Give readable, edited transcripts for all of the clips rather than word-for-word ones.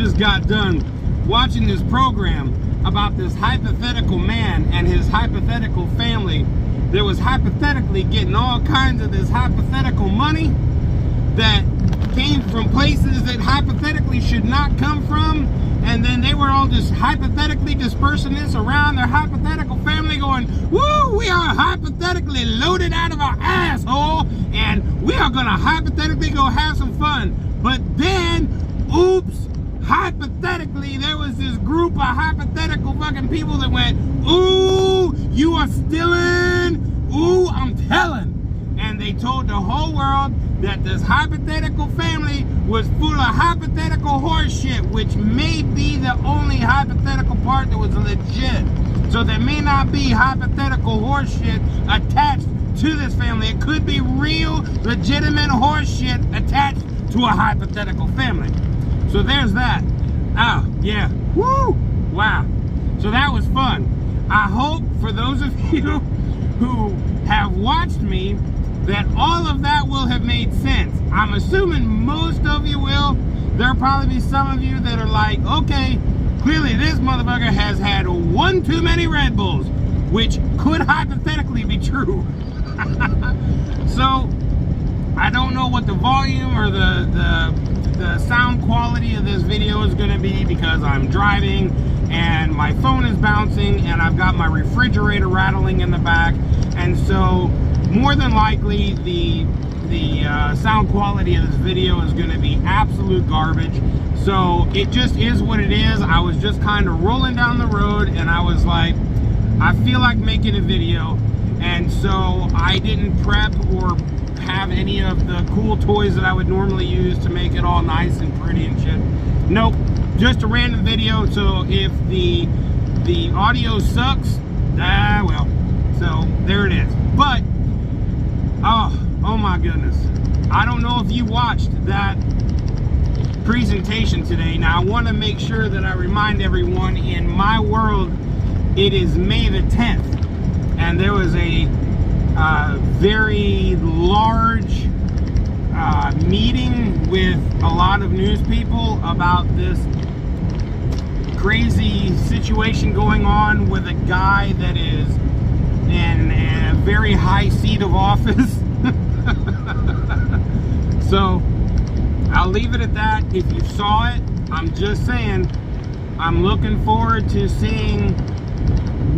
just got done watching this program about this hypothetical man and his hypothetical family that was hypothetically getting all kinds of this hypothetical money that came from places that hypothetically should not come from, and then they were all just hypothetically dispersing this around their hypothetical family going, woo, we are hypothetically loaded out of our asshole and we are gonna hypothetically go have some fun. But then, oops, hypothetically there was this group of hypothetical fucking people that went, ooh, you are stealing, ooh, I'm telling. And they told the whole world that this hypothetical family was full of hypothetical horse shit, which may be the only hypothetical part that was legit. So there may not be hypothetical horse shit attached to this family. It could be real, legitimate horse shit attached to a hypothetical family. So there's that. Oh, yeah. Woo! Wow. So that was fun. I hope for those of you who have watched me that all of that will have made sense. I'm assuming most of you will. There'll probably be some of you that are like, okay, clearly this motherfucker has had one too many Red Bulls, which could hypothetically be true. So, I don't know what the volume or the sound quality of this video is going to be because I'm driving and my phone is bouncing and I've got my refrigerator rattling in the back, and so more than likely the sound quality of this video is going to be absolute garbage. So it just is what it is. I was just kind of rolling down the road and I was like, I feel like making a video, and so I didn't prep or have any of the cool toys that I would normally use to make it all nice and pretty and shit. Nope, just a random video. So if the audio sucks, well, so there it is. But oh my goodness, I don't know if you watched that presentation today. Now I want to make sure that I remind everyone, in my world it is May the 10th, and there was a very large meeting with a lot of news people about this crazy situation going on with a guy that is in a very high seat of office. So I'll leave it at that. If you saw it, I'm just saying, I'm looking forward to seeing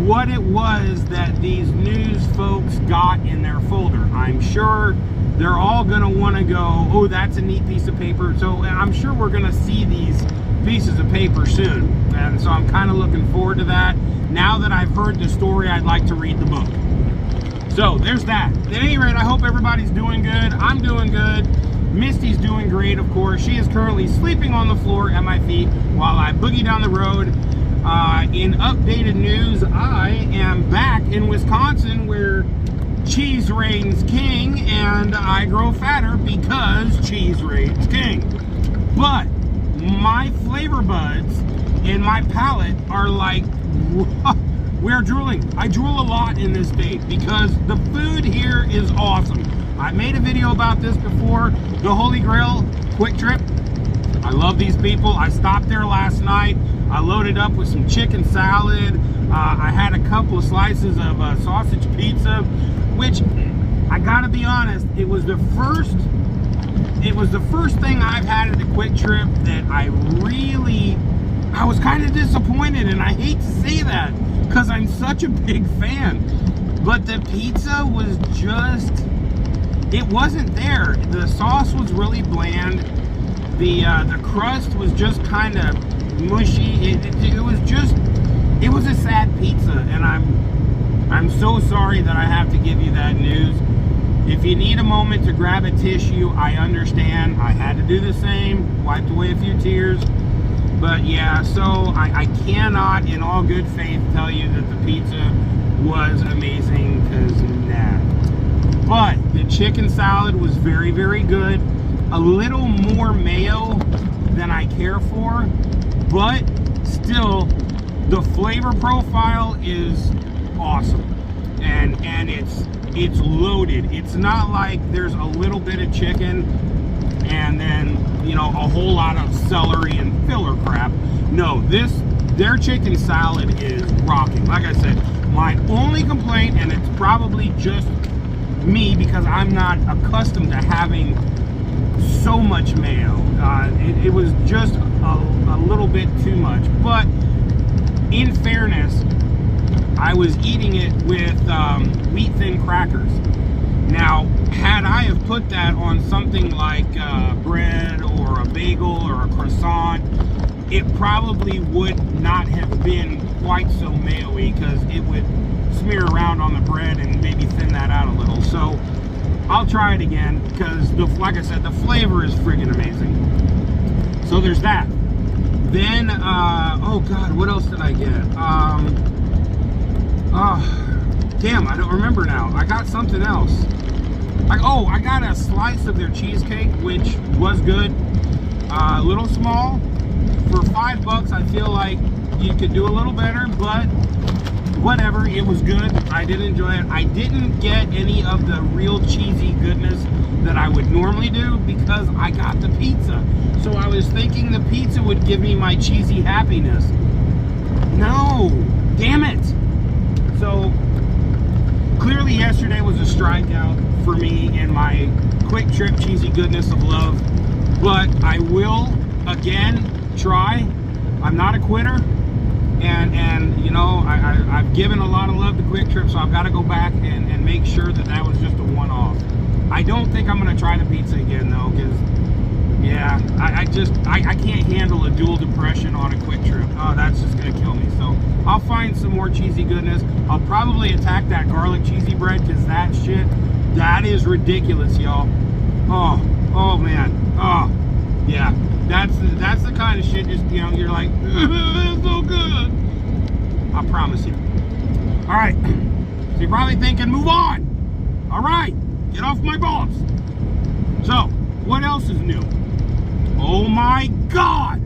what it was that these news folks got in their folder. I'm sure they're all gonna want to go, oh, that's a neat piece of paper. So I'm sure we're gonna see these pieces of paper soon, and so I'm kind of looking forward to that. Now that I've heard the story, I'd like to read the book. So there's that. At any rate, I hope everybody's doing good. I'm doing good. Misty's doing great, of course. She is currently sleeping on the floor at my feet while I boogie down the road. In updated news, I am back in Wisconsin, where cheese reigns king, and I grow fatter because cheese reigns king. But my flavor buds and my palate are like, we're drooling. I drool a lot in this state because the food here is awesome. I made a video about this before, the Holy Grail Quick Trip. I love these people. I stopped there last night. I loaded up with some chicken salad. I had a couple of slices of sausage pizza, which I gotta be honest, it was the first thing I've had at the Quick Trip that I was kind of disappointed, and I hate to say that because I'm such a big fan. But the pizza was just, it wasn't there. The sauce was really bland. The crust was just kind of mushy. It was a sad pizza, and I'm so sorry that I have to give you that news. If you need a moment to grab a tissue, I understand. I had to do the same, wiped away a few tears. But yeah, so I cannot in all good faith tell you that the pizza was amazing, because nah. But the chicken salad was very, very good. A little more mayo than I care for, but still the flavor profile is awesome, and it's loaded. It's not like there's a little bit of chicken and then you know, a whole lot of celery and filler crap. No, their chicken salad is rocking. Like I said, my only complaint, and it's probably just me because I'm not accustomed to having so much mayo. It was just a little bit too much. But in fairness, I was eating it with wheat thin crackers. Now, had I have put that on something like bread or a bagel or a croissant, it probably would not have been quite so mayo-y because it would smear around on the bread and maybe thin that out a little. So I'll try it again because, like I said, the flavor is friggin' amazing. So there's that. Then, oh God, what else did I get? Damn, I don't remember now. I got something else. I got a slice of their cheesecake, which was good. A little small. For $5, I feel like you could do a little better, but whatever, it was good. I did enjoy it. I didn't get any of the real cheesy goodness that I would normally do because I got the pizza. So I was thinking the pizza would give me my cheesy happiness. No, damn it. So clearly yesterday was a strikeout for me in my quick trip cheesy goodness of love, but I will again try. I'm not a quitter, and you know, I've given a lot of love to Quick Trip, so I've got to go back and make sure that was just a one-off. I don't think I'm going to try the pizza again though, because yeah, I can't handle a dual depression on a Quick Trip. Oh, that's just going to kill me. So I'll find some more cheesy goodness. I'll probably attack that garlic cheesy bread because that shit, that is ridiculous, y'all. Oh man, oh yeah. That's the kind of shit, just, you know, you're like, it's so good. I promise you. All right. So you're probably thinking, move on. All right. Get off my balls. So, what else is new? Oh my God.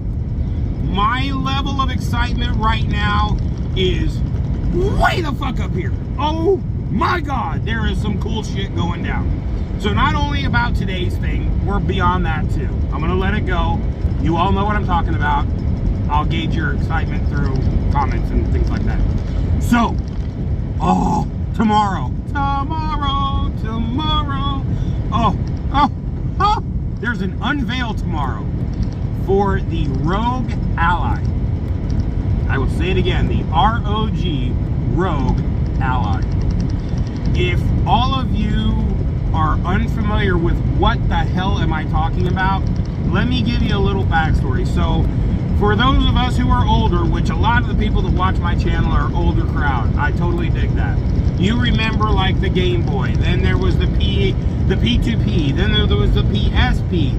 My level of excitement right now is way the fuck up here. Oh my God. There is some cool shit going down. So not only about today's thing, we're beyond that too. I'm going to let it go. You all know what I'm talking about. I'll gauge your excitement through comments and things like that. So, tomorrow. There's an unveil tomorrow for the Rog Ally. I will say it again, the R-O-G, Rog Ally. If all of you are unfamiliar with what the hell am I talking about, let me give you a little backstory. So for those of us who are older, which a lot of the people that watch my channel are older crowd, I totally dig that. You remember like the Game Boy, then there was the P2P, then there was the PSP,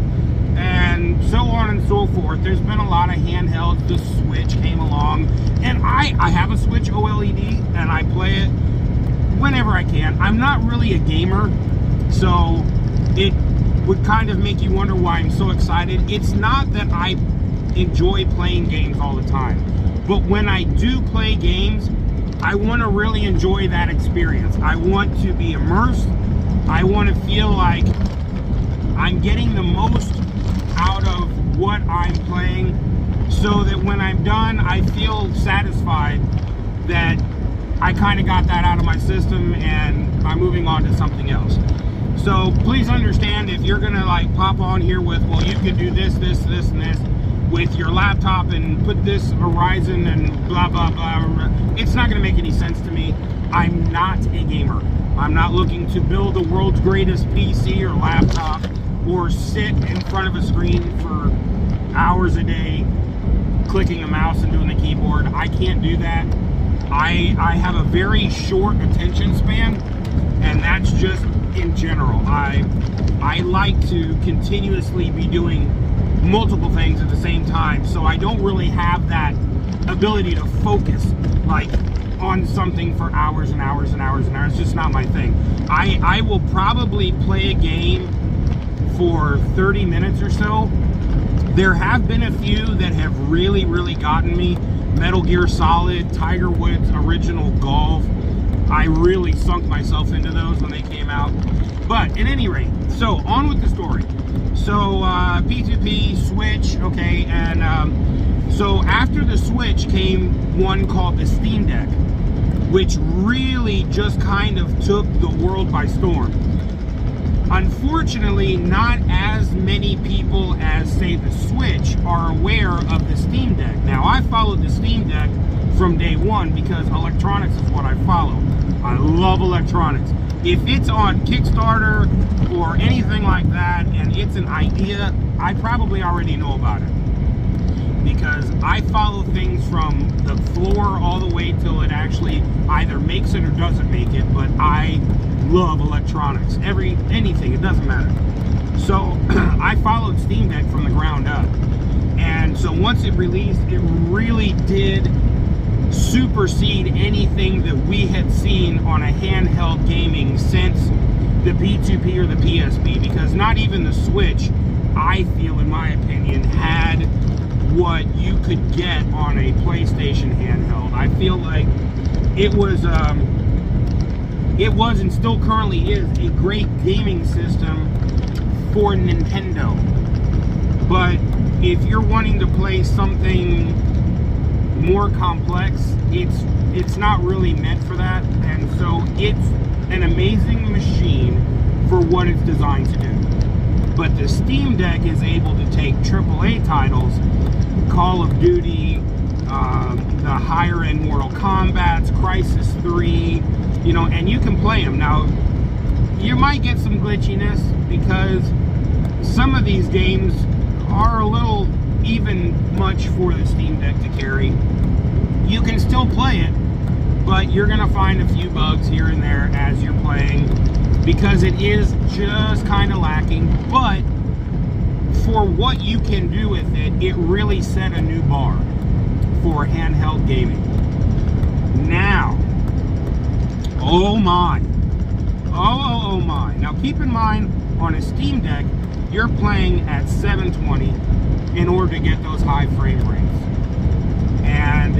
and so on and so forth. There's been a lot of handhelds. The Switch came along, and I have a Switch OLED, and I play it whenever I can. I'm not really a gamer, so it would kind of make you wonder why I'm so excited. It's not that I enjoy playing games all the time, but when I do play games, I want to really enjoy that experience. I want to be immersed. I want to feel like I'm getting the most out of what I'm playing, so that when I'm done, I feel satisfied that I kind of got that out of my system and I'm moving on to something else. So please understand, if you're gonna like pop on here with, well, you could do this, this, this, and this with your laptop and put this Horizon and blah, blah, blah, it's not gonna make any sense to me. I'm not a gamer. I'm not looking to build the world's greatest PC or laptop or sit in front of a screen for hours a day clicking a mouse and doing the keyboard. I can't do that. I have a very short attention span, and that's just in general. I like to continuously be doing multiple things at the same time, so I don't really have that ability to focus like on something for hours and hours and hours and hours. It's just not my thing. I will probably play a game for 30 minutes or so. There have been a few that have really, really gotten me. Metal Gear Solid, Tiger Woods Original Golf. I really sunk myself into those when they came out. But at any rate, so on with the story. So P2P, Switch, okay, and so after the Switch came one called the Steam Deck, which really just kind of took the world by storm. Unfortunately, not as many people as, say, the Switch are aware of the Steam Deck. Now, I followed the Steam Deck from day one because electronics is what I follow. I love electronics. If it's on Kickstarter or anything like that, and it's an idea, I probably already know about it. Because I follow things from the floor all the way till it actually either makes it or doesn't make it, but I love electronics. Anything, it doesn't matter. So I followed Steam Deck from the ground up. And so once it released, it really did supersede anything that we had seen on a handheld gaming since the P2P or the PSP, because not even the Switch, I feel, in my opinion, had what you could get on a PlayStation handheld. I feel like it was and still currently is a great gaming system for Nintendo. But if you're wanting to play something more complex, it's not really meant for that. And so it's an amazing machine for what it's designed to do. But the Steam Deck is able to take AAA titles, Call of Duty, the higher end Mortal Kombat's, Crysis 3, you know, and you can play them. Now, you might get some glitchiness because some of these games are a little even much for the Steam Deck to carry. You can still play it, but you're gonna find a few bugs here and there as you're playing because it is just kind of lacking. But for what you can do with it, it really set a new bar for handheld gaming. Now, oh my. Oh my. Now keep in mind, on a Steam Deck, you're playing at 720 in order to get those high frame rates. And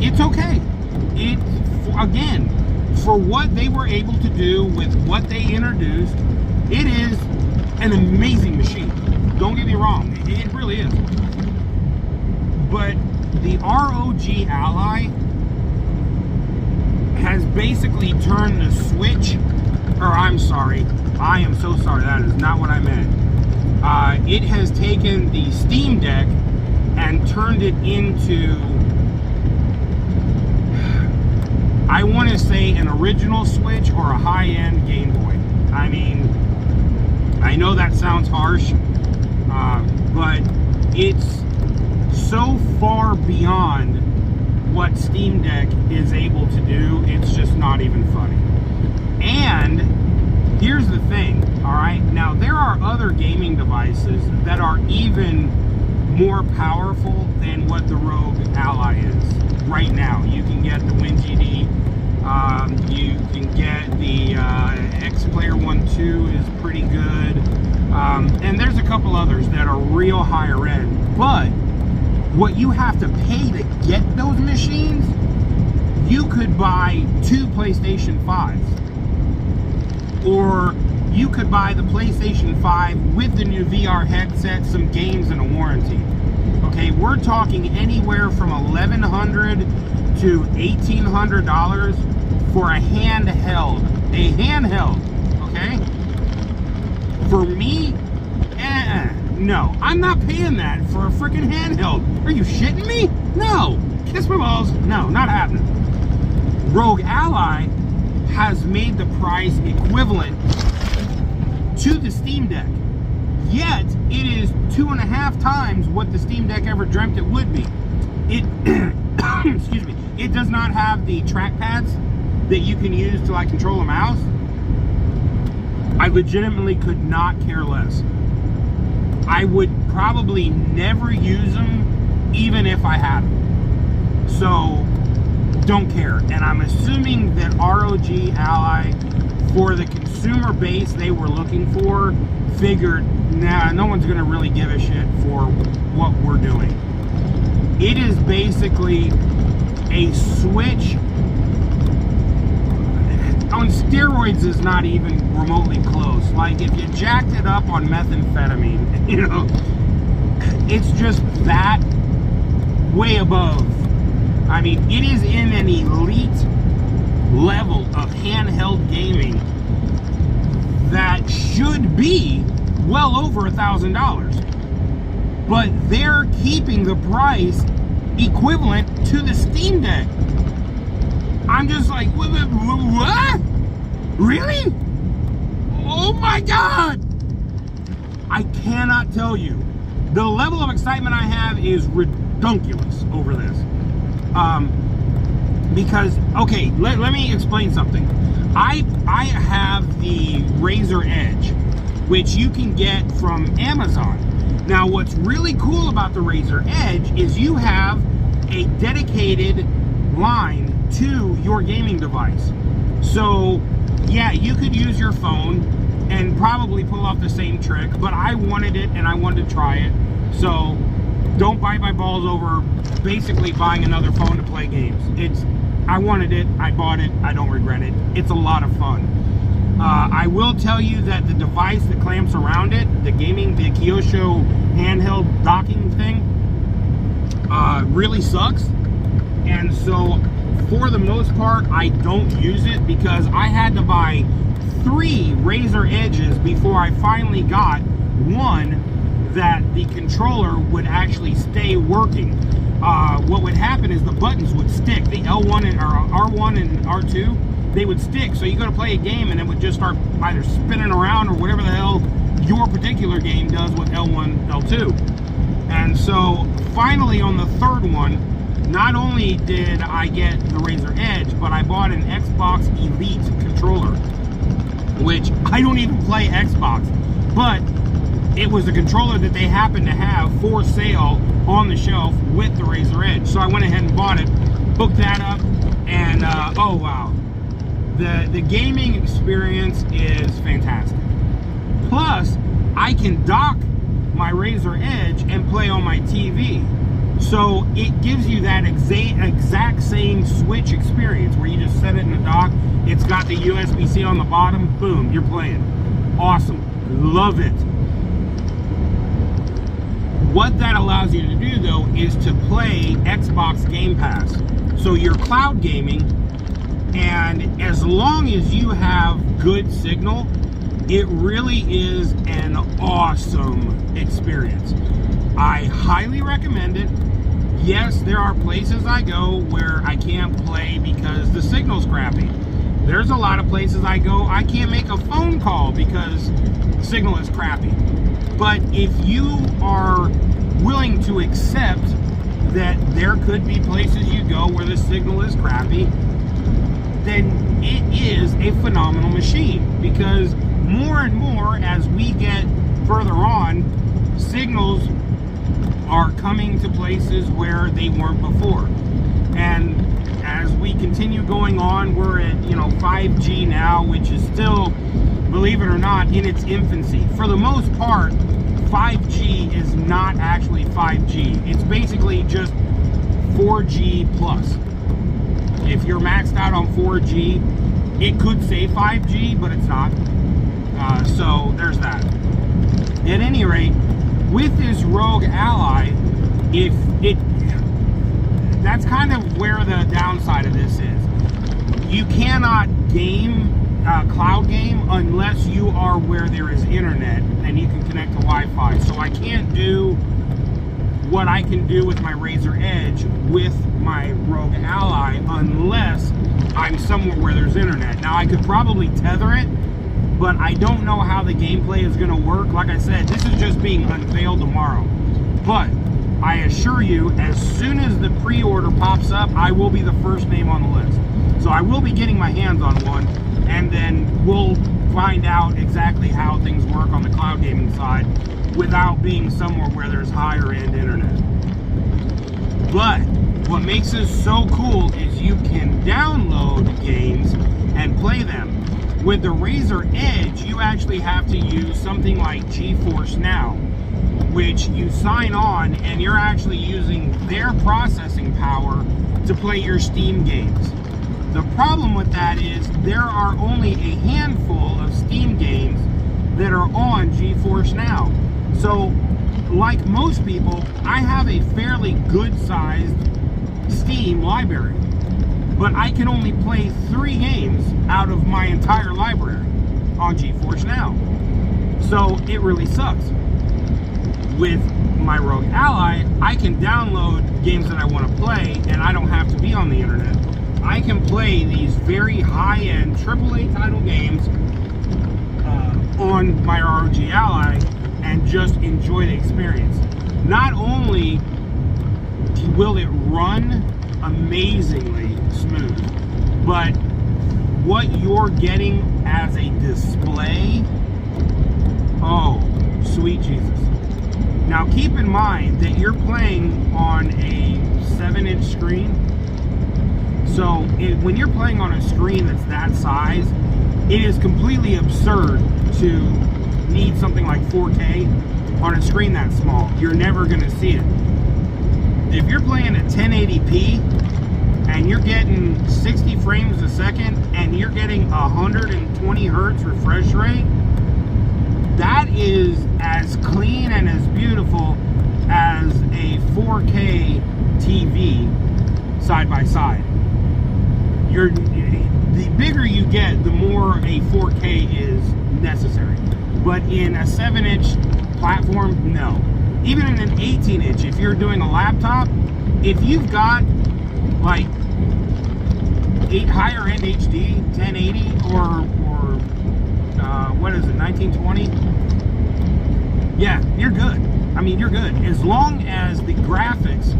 it's okay. Again, for what they were able to do with what they introduced, it is an amazing machine. Don't get me wrong, it really is. But the ROG Ally has basically turned the Switch, or I'm sorry, I am so sorry, that is not what I meant. It has taken the Steam Deck and turned it into, I want to say, an original Switch or a high-end Game Boy. I mean, I know that sounds harsh, but it's so far beyond what Steam Deck is able to do, it's just not even funny. And here's the thing, all right? Now, there are other gaming devices that are even more powerful than what the Rog Ally is right now. You can get the WinGD, you can get the X-Player 1-2 is pretty good, and there's a couple others that are real higher end. But what you have to pay to get those machines, you could buy 2 PlayStation 5s. Or you could buy the PlayStation 5 with the new VR headset, some games, and a warranty. Okay, we're talking anywhere from $1,100 to $1,800 for a handheld. A handheld, okay? For me, no. I'm not paying that for a freaking handheld. Are you shitting me? No. Kiss my balls. No, not happening. Rog Ally has made the price equivalent to the Steam Deck. Yet, it is 2.5 times what the Steam Deck ever dreamt it would be. It, excuse me, it does not have the trackpads that you can use to like control a mouse. I legitimately could not care less. I would probably never use them, even if I had them. So, don't care. And I'm assuming that ROG Ally, for the consumer base they were looking for, figured, nah, no one's going to really give a shit for what we're doing. It is basically a Switch. on steroids is not even remotely close. Like, if you jacked it up on methamphetamine, you know, it's just that way above. I mean, it is in an elite level of handheld gaming that should be well over $1,000. But they're keeping the price equivalent to the Steam Deck. I'm just like, what? Really? Oh my God! I cannot tell you. The level of excitement I have is redunculous over this. Because, okay, let me explain something. I have the Razer Edge, which you can get from Amazon. Now, what's really cool about the Razer Edge is you have a dedicated line to your gaming device. So, yeah, you could use your phone and probably pull off the same trick, but I wanted it and I wanted to try it. So, don't bite my balls over basically buying another phone to play games. I wanted it, I bought it, I don't regret it. It's a lot of fun. I will tell you that the device that clamps around it, the Kyosho handheld docking thing, really sucks. And so, for the most part, I don't use it because I had to buy 3 Razer Edges before I finally got one that the controller would actually stay working. What would happen is the buttons would stick. The L1 and R1 and R2, they would stick. So you go to play a game and it would just start either spinning around or whatever the hell your particular game does with L1, L2. And so finally on the 3rd one, not only did I get the Razer Edge, but I bought an Xbox Elite controller, which I don't even play Xbox, but it was the controller that they happened to have for sale on the shelf with the Razer Edge. So I went ahead and bought it, hooked that up, and oh wow. The gaming experience is fantastic. Plus, I can dock my Razer Edge and play on my TV. So it gives you that exact same Switch experience where you just set it in the dock, it's got the USB-C on the bottom, boom, you're playing. Awesome, love it. What that allows you to do though is to play Xbox Game Pass. So you're cloud gaming, and as long as you have good signal, it really is an awesome experience. I highly recommend it. Yes, there are places I go where I can't play because the signal's crappy. There's a lot of places I go, I can't make a phone call because the signal is crappy. But if you are willing to accept that there could be places you go where the signal is crappy, then it is a phenomenal machine, because more and more as we get further on, signals are coming to places where they weren't before. And as we continue going on, we're at 5G now, which is still, believe it or not, in its infancy. For the most part, 5G is not actually 5G. It's basically just 4G plus. If you're maxed out on 4G, it could say 5G, but it's not. So there's that. At any rate, with this Rog Ally, that's kind of where the downside of this is. You cannot cloud game unless you are where there is internet and you can connect to Wi-Fi. So I can't do what I can do with my Razer Edge with my Rog Ally unless I'm somewhere where there's internet. Now I could probably tether it, but I don't know how the gameplay is going to work. Like I said, this is just being unveiled tomorrow. But I assure you, as soon as the pre-order pops up, I will be the first name on the list. So I will be getting my hands on one, and then we'll find out exactly how things work on the cloud gaming side without being somewhere where there's higher end internet. But what makes this so cool is you can download games and play them. With the Razer Edge, you actually have to use something like GeForce Now, which you sign on and you're actually using their processing power to play your Steam games. The problem with that is there are only a handful of Steam games that are on GeForce Now. So, like most people, I have a fairly good-sized Steam library, but I can only play 3 games out of my entire library on GeForce Now. So it really sucks. With my Rog Ally, I can download games that I want to play, and I don't have to be on the internet. I can play these very high-end AAA title games on my ROG Ally and just enjoy the experience. Not only will it run amazingly smooth, but what you're getting as a display, oh, sweet Jesus. Now keep in mind that you're playing on a 7-inch screen. So when you're playing on a screen that's that size, it is completely absurd to need something like 4K on a screen that small. You're never going to see it. If you're playing at 1080p and you're getting 60 frames a second and you're getting 120 hertz refresh rate, that is as clean and as beautiful as a 4K TV side by side. The bigger you get, the more a 4K is necessary. But in a 7-inch platform, no. Even in an 18-inch, if you're doing a laptop, if you've got like higher end HD, 1080 or what is it, 1920? Yeah, you're good. I mean, you're good. As long as the graphics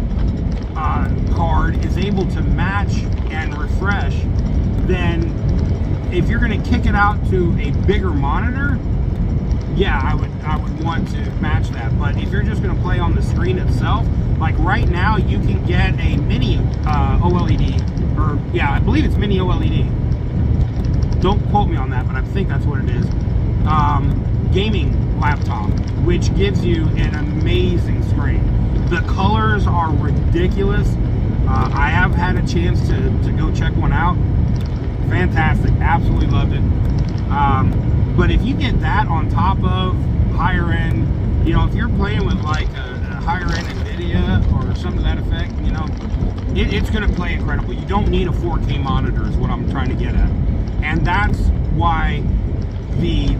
card is able to match and refresh, then if you're going to kick it out to a bigger monitor, yeah, I would want to match that. But if you're just going to play on the screen itself, like right now, you can get a mini OLED, or yeah, I believe it's mini OLED. Don't quote me on that, but I think that's what it is. Gaming laptop, which gives you an amazing screen. The colors are ridiculous. I have had a chance to go check one out. Fantastic, absolutely loved it. But if you get that on top of higher end, you know, if you're playing with like a higher end NVIDIA or something to that effect, you know, it's going to play incredible. You don't need a 4K monitor is what I'm trying to get at. And that's why the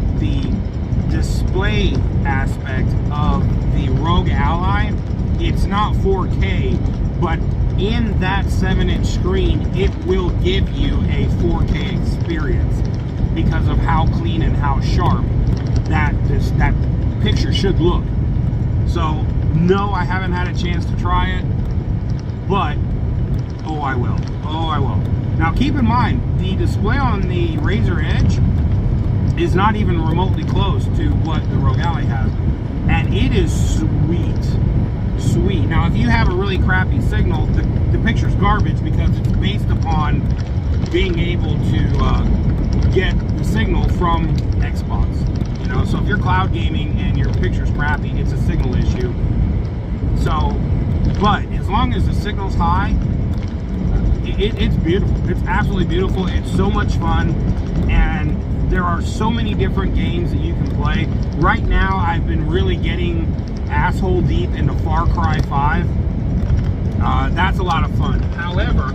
display aspect of the Rog Ally, it's not 4K, but in that 7-inch screen, it will give you a 4K experience because of how clean and how sharp that picture should look. So no, I haven't had a chance to try it, but oh, I will. Oh, I will. Now keep in mind, the display on the Razer Edge is not even remotely close to what the Rog Ally has, and it is sweet. Now if you have a really crappy signal, the picture's garbage because it's based upon being able to get the signal from Xbox. You know, so if you're cloud gaming and your picture's crappy, it's a signal issue. So, but as long as the signal's high, it's beautiful. It's absolutely beautiful. It's so much fun, and there are so many different games that you can play. Right now, I've been really getting asshole deep into Far Cry 5. That's a lot of fun. However,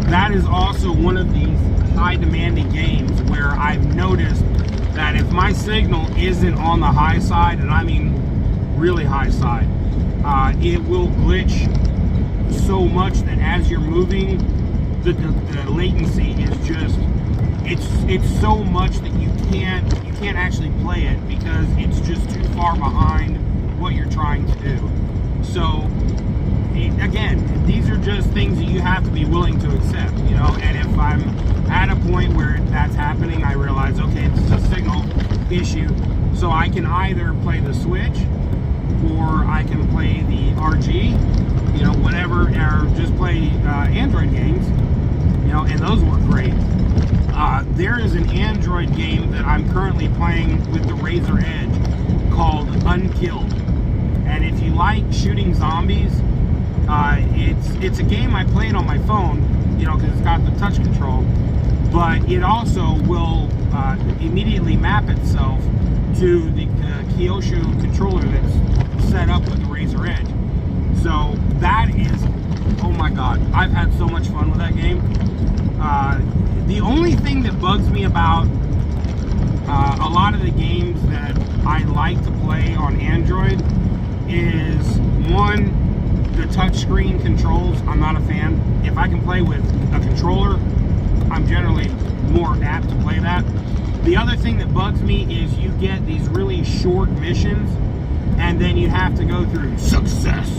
that is also one of these high demanding games where I've noticed that if my signal isn't on the high side, and I mean really high side, it will glitch so much that as you're moving, the latency is just, it's so much that you can't actually play it because it's just too far behind what you're trying to do. So again, these are just things that you have to be willing to accept, you know. And if I'm at a point where that's happening, I realize, okay, it's a signal issue. So I can either play the Switch or I can play the RG, you know, whatever, or just play Android games, you know, and those work great. There is an Android game that I'm currently playing with the Razer Edge called Unkilled. And if you like shooting zombies, it's a game I played on my phone. you know, because it's got the touch control, but it also will immediately map itself to the Kyosho controller that's set up with the Razer Edge. So that is, oh my god, I've had so much fun with that game. The only thing that bugs me about a lot of the games that I like to play on Android is, one, the touchscreen controls. I'm not a fan. If I can play with a controller, I'm generally more apt to play that. The other thing that bugs me is you get these really short missions, and then you have to go through success,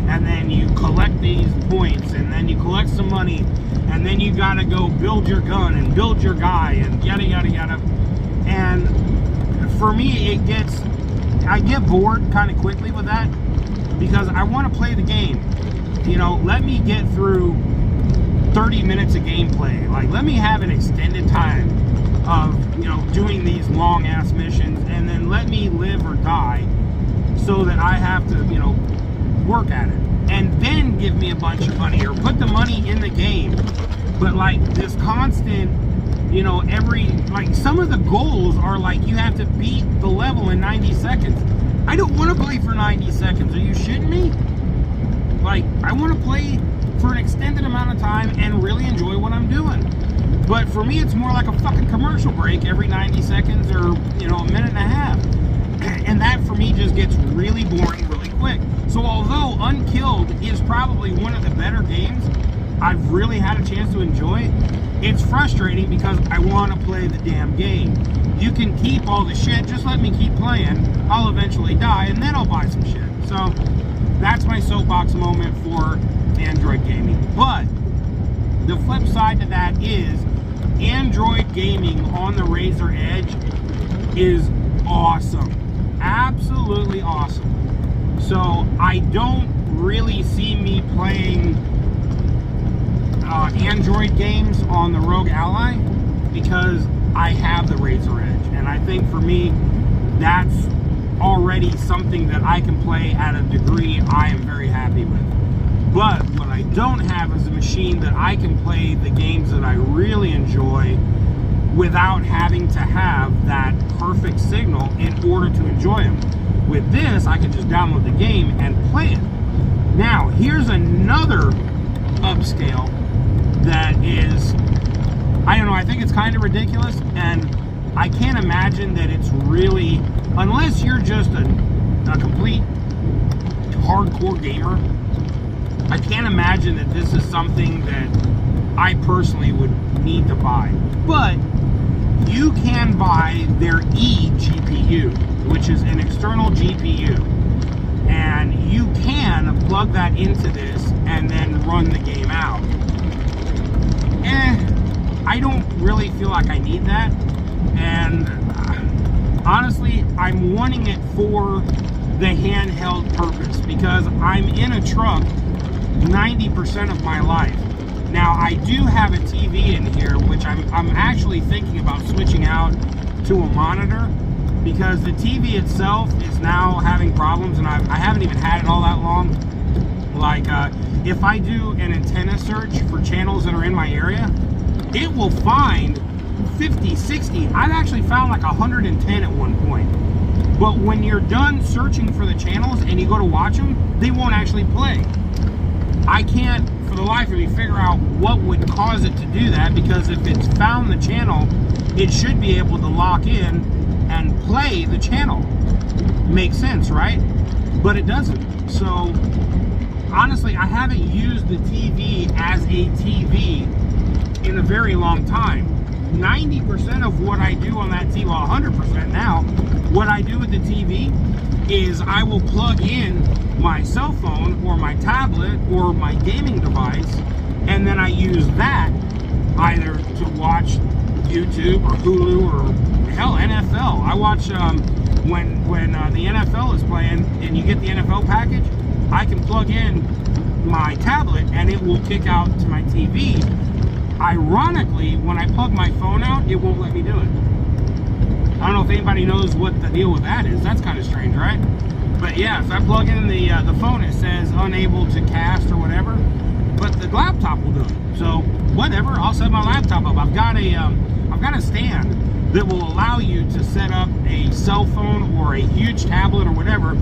and then you collect these points, and then you collect some money, and then you gotta go build your gun and build your guy and yada yada yada. And for me, I get bored kind of quickly with that, because I want to play the game. You know, let me get through 30 minutes of gameplay. Like, let me have an extended time of, you know, doing these long ass missions, and then let me live or die so that I have to, you know, work at it. And then give me a bunch of money, or put the money in the game. But like this constant, you know, like some of the goals are like you have to beat the level in 90 seconds. I don't want to play for 90 seconds. Are you shitting me? Like, I want to play for an extended amount of time and really enjoy what I'm doing. But for me, it's more like a fucking commercial break every 90 seconds or, you know, a minute and a half. And that for me just gets really boring really quick. So although Unkilled is probably one of the better games I've really had a chance to enjoy, it's frustrating because I want to play the damn game. You can keep all the shit, just let me keep playing. I'll eventually die, and then I'll buy some shit. So that's my soapbox moment for Android gaming. But the flip side to that is Android gaming on the Razer Edge is awesome. Absolutely awesome. So I don't really see me playing Android games on the Rog Ally because I have the Razer Edge, and I think for me that's already something that I can play at a degree I am very happy with. But what I don't have is a machine that I can play the games that I really enjoy without having to have that perfect signal in order to enjoy them. With this, I can just download the game and play it. Now, here's another upscale that is, I don't know, I think it's kind of ridiculous, and I can't imagine that it's really, unless you're just a complete hardcore gamer, I can't imagine that this is something that I personally would need to buy. But you can buy their eGPU, which is an external GPU, and you can plug that into this and then run the game out. I don't really feel like I need that, and honestly, I'm wanting it for the handheld purpose because I'm in a truck 90% of my life. Now, I do have a TV in here, which I'm actually thinking about switching out to a monitor because the TV itself is now having problems, and I haven't even had it all that long. Like, if I do an antenna search for channels that are in my area, it will find 50, 60. I've actually found like 110 at one point. But when you're done searching for the channels and you go to watch them, they won't actually play. I can't, for the life of me, figure out what would cause it to do that, because if it's found the channel, it should be able to lock in and play the channel. Makes sense, right? But it doesn't. So, honestly, I haven't used the TV as a TV in a very long time. 90% of what I do on that TV, well, 100% now, what I do with the TV is I will plug in my cell phone or my tablet or my gaming device, and then I use that either to watch YouTube or Hulu or hell, NFL. I watch when the NFL is playing and you get the NFL package, I can plug in my tablet and it will kick out to my TV. Ironically, when I plug my phone out, it won't let me do it. I don't know if anybody knows what the deal with that is. That's kind of strange, right? But yeah, if I plug in the phone, it says unable to cast or whatever, but the laptop will do it. So whatever, I'll set my laptop up. I've got a stand that will allow you to set up a cell phone or a huge tablet or whatever.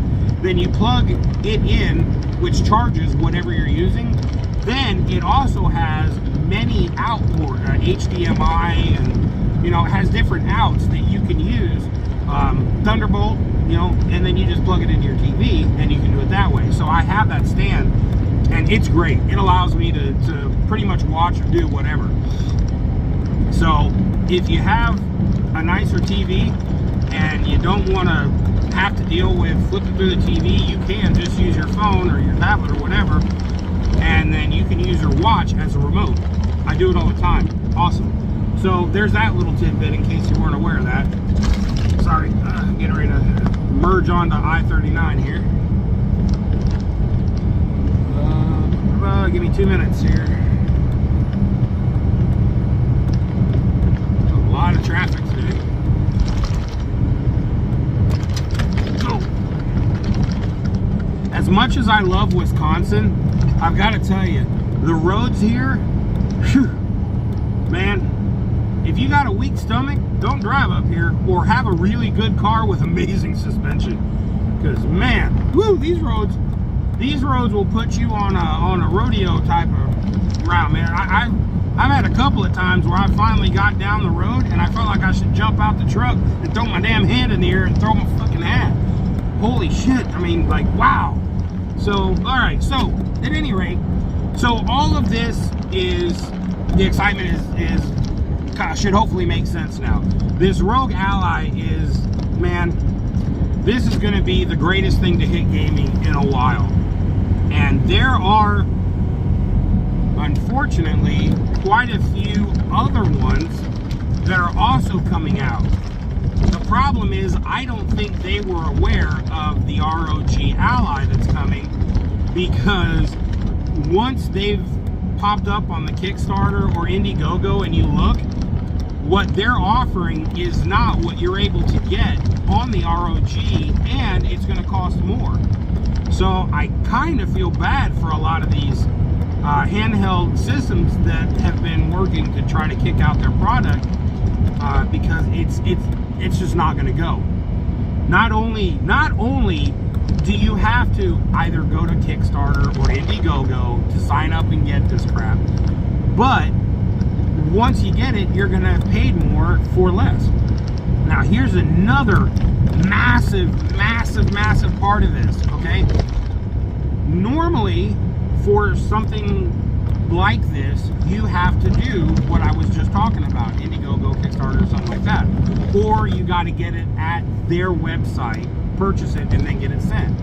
Then you plug it in, which charges whatever you're using. Then it also has many out port, HDMI, and you know, it has different outs that you can use. Thunderbolt, you know, and then you just plug it into your TV and you can do it that way. So I have that stand and it's great. It allows me to pretty much watch or do whatever. So if you have a nicer TV and you don't want to have to deal with flipping through the TV, you can just use your phone or your tablet or whatever, and then you can use your watch as a remote. I do it all the time. Awesome. So there's that little tidbit in case you weren't aware of that. Sorry, getting ready to merge onto I-39 here. Give me 2 minutes here. A lot of traffic today. So, as much as I love Wisconsin, I've got to tell you, the roads here, whew, man, if you got a weak stomach, don't drive up here, or have a really good car with amazing suspension. Because man, woo, these roads will put you on a rodeo type of route, man. I've had a couple of times where I finally got down the road and I felt like I should jump out the truck and throw my damn hand in the air and throw my fucking hat. Holy shit! I mean, like, wow. So, all right. So, at any rate, so all of this is the excitement is should hopefully make sense now. This Rog Ally is, man, this is going to be the greatest thing to hit gaming in a while. And there are, unfortunately, quite a few other ones that are also coming out. The problem is, I don't think they were aware of the ROG Ally that's coming, because once they've popped up on the Kickstarter or Indiegogo and you look, what they're offering is not what you're able to get on the ROG, and it's going to cost more. So I kind of feel bad for a lot of these handheld systems that have been working to try to kick out their product, because it's just not going to go. Not only do you have to either go to Kickstarter or Indiegogo to sign up and get this crap, but once you get it, you're going to have paid more for less. Now, here's another massive part of this, okay? Normally, for something like this, you have to do what I was just talking about, Indiegogo, Kickstarter, or something like that. Or you got to get it at their website, purchase it, and then get it sent.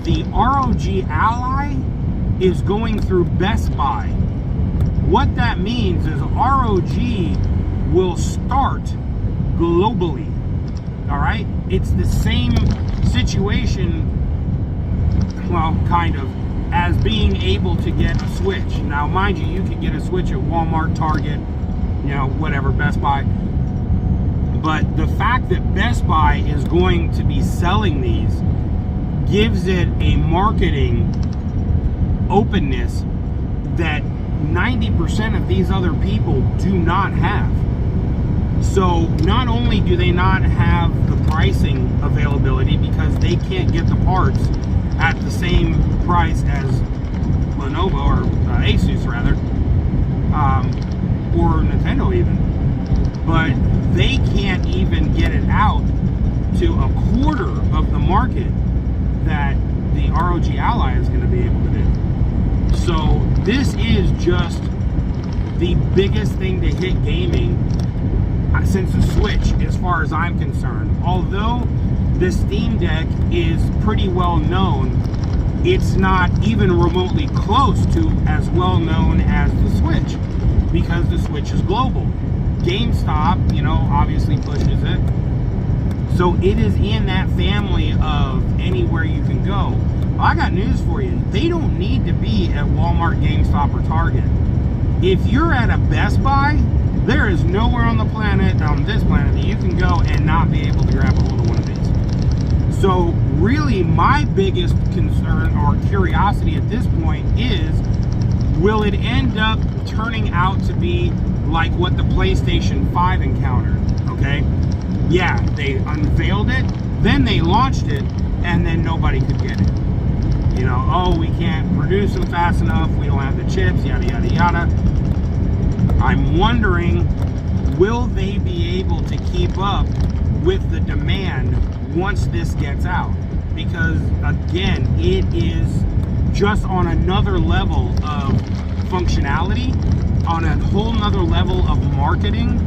The ROG Ally is going through Best Buy. What that means is ROG will start globally. All right, it's the same situation, well, kind of, as being able to get a Switch. Now, mind you, you can get a Switch at Walmart, Target, you know, whatever, Best Buy. But the fact that Best Buy is going to be selling these gives it a marketing openness that 90% of these other people do not have. So not only do they not have the pricing availability because they can't get the parts at the same price as Lenovo or Asus rather, or Nintendo even, but they can't even get it out to a quarter of the market that the ROG Ally is going to be able to do. So this is just the biggest thing to hit gaming since the Switch, as far as I'm concerned. Although the Steam Deck is pretty well known, it's not even remotely close to as well known as the Switch, because the Switch is global. GameStop, you know, obviously pushes it. So it is in that family of anywhere you can go. Well, I got news for you. They don't need to be at Walmart, GameStop, or Target. If you're at a Best Buy, there is nowhere on the planet, on this planet, that you can go and not be able to grab a hold of one of these. So really, my biggest concern or curiosity at this point is, will it end up turning out to be like what the PlayStation 5 encountered? Okay, yeah, they unveiled it, then they launched it, and then nobody could get it. You know, oh, we can't produce them fast enough, we don't have the chips, yada, yada, yada. I'm wondering, will they be able to keep up with the demand once this gets out? Because, again, it is just on another level of functionality, on a whole nother level of marketing,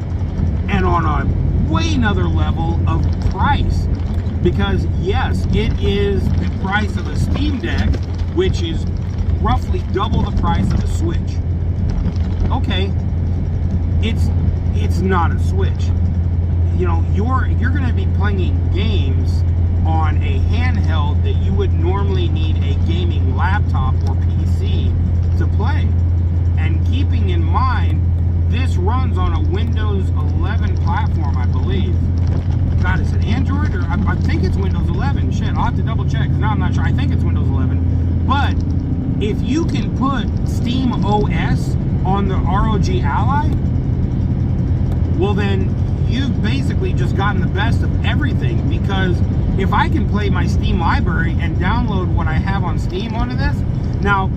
and on a way another level of price. Because yes, it is the price of a Steam Deck, which is roughly double the price of a Switch. Okay, it's not a Switch. You know, you're going to be playing games on a handheld that you would normally need a gaming laptop or PC to play. And keeping in mind, this runs on a Windows 11 platform, I believe. God, is it Android? Or I think it's Windows 11. Shit, I'll have to double check. No, I'm not sure. I think it's Windows 11. But if you can put Steam OS on the ROG Ally, well then you've basically just gotten the best of everything. Because if I can play my Steam library and download what I have on Steam onto this, now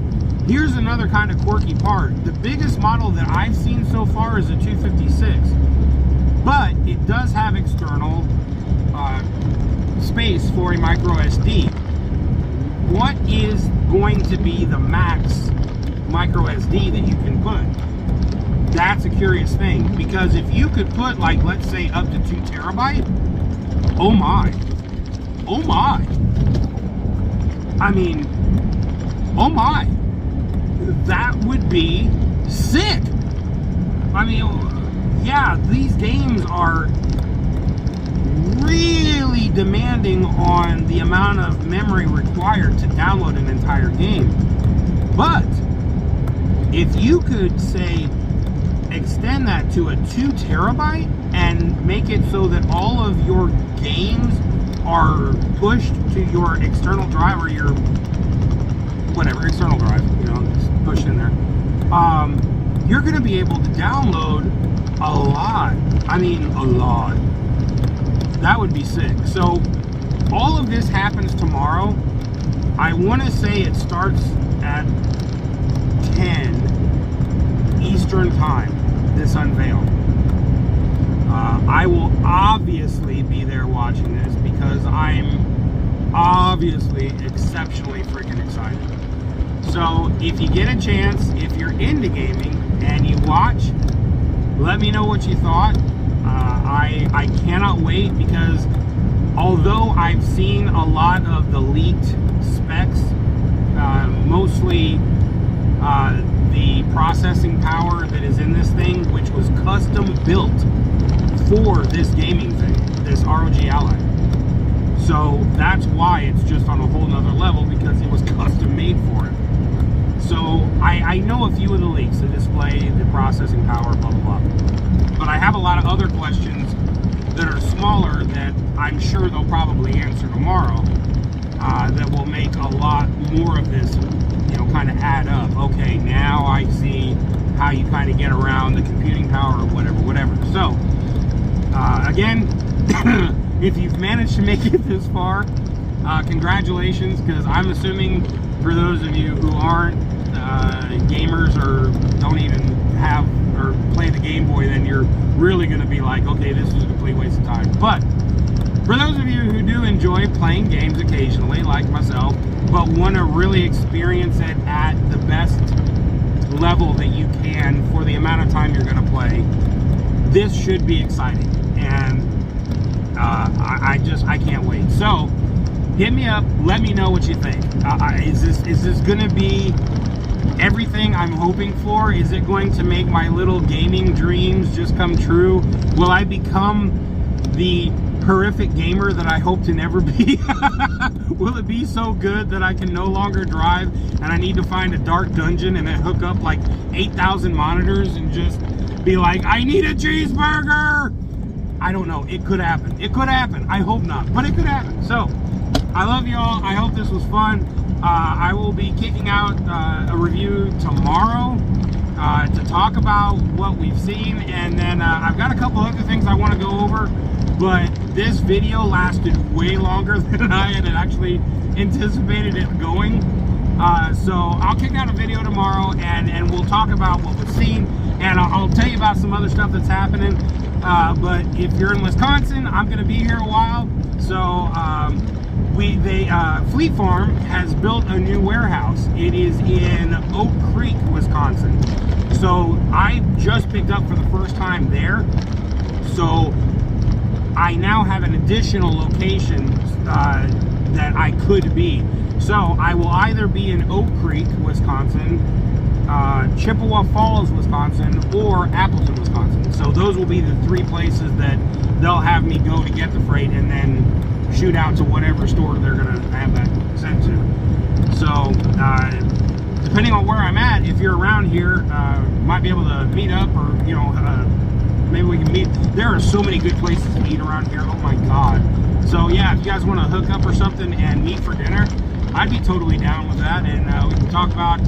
here's another kind of quirky part. The biggest model that I've seen so far is a 256, but it does have external space for a micro SD. What is going to be the max micro SD that you can put? That's a curious thing, because if you could put, like, let's say up to 2 terabyte, oh my, I mean, oh my, that would be sick. I mean, yeah, these games are really demanding on the amount of memory required to download an entire game. But if you could, say, extend that to a 2 terabyte and make it so that all of your games are pushed to your external drive, or your whatever external drive, you know, just push in there, you're going to be able to download a lot. I mean, a lot. That would be sick. So all of this happens tomorrow. I want to say it starts at 10 Eastern time, this unveil. I will obviously be there watching this because I'm obviously exceptionally freaking excited. So if you get a chance, if you're into gaming and you watch, let me know what you thought. I cannot wait, because although I've seen a lot of the leaked specs, mostly the processing power that is in this thing, which was custom built for this gaming thing, this ROG Ally. So that's why it's just on a whole nother level, because it was custom made for it. So I know a few of the leaks, the display, the processing power, blah, blah, blah. But I have a lot of other questions that are smaller that I'm sure they'll probably answer tomorrow, that will make a lot more of this, you know, kind of add up. Okay, now I see how you kind of get around the computing power or whatever. So, again, if you've managed to make it this far, congratulations, because I'm assuming for those of you who aren't gamers or don't even have or play the Game Boy, then you're really going to be like, okay, this is a complete waste of time. But for those of you who do enjoy playing games occasionally, like myself, but want to really experience it at the best level that you can for the amount of time you're going to play, this should be exciting. And I can't wait. So hit me up, let me know what you think. Is this going to be everything I'm hoping for? Is it going to make my little gaming dreams just come true? Will I become the horrific gamer that I hope to never be? Will it be so good that I can no longer drive and I need to find a dark dungeon and then hook up like 8,000 monitors and just be like, I need a cheeseburger? I don't know. It could happen. It could happen. I hope not, but it could happen. So I love y'all. I hope this was fun. I will be kicking out a review tomorrow to talk about what we've seen, and then I've got a couple other things I want to go over, but this video lasted way longer than I had actually anticipated it going. So I'll kick out a video tomorrow, and we'll talk about what we've seen, and I'll tell you about some other stuff that's happening. But if you're in Wisconsin, I'm going to be here a while. So Fleet Farm has built a new warehouse. It is in Oak Creek, Wisconsin. So I just picked up for the first time there. So I now have an additional location that I could be. So I will either be in Oak Creek, Wisconsin, Chippewa Falls, Wisconsin, or Appleton, Wisconsin. So those will be the three places that they'll have me go to get the freight, and then shoot out to whatever store they're gonna have that sent to. So depending on where I'm at, if you're around here, might be able to meet up, or maybe we can meet. There are so many good places to eat around here. Oh my God. So yeah, if you guys want to hook up or something and meet for dinner, I'd be totally down with that, and we can talk about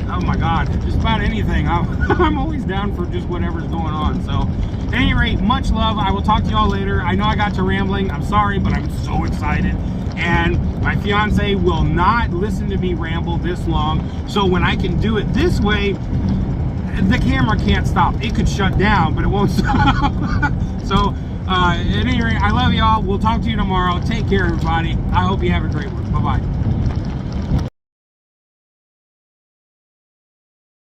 oh my God, just about anything. I'm always down for just whatever's going on. So at any rate, much love. I will talk to y'all later. I know I got to rambling. I'm sorry, but I'm so excited. And my fiance will not listen to me ramble this long. So when I can do it this way, the camera can't stop. It could shut down, but it won't stop. So at any rate, I love y'all. We'll talk to you tomorrow. Take care, everybody. I hope you have a great one. Bye-bye.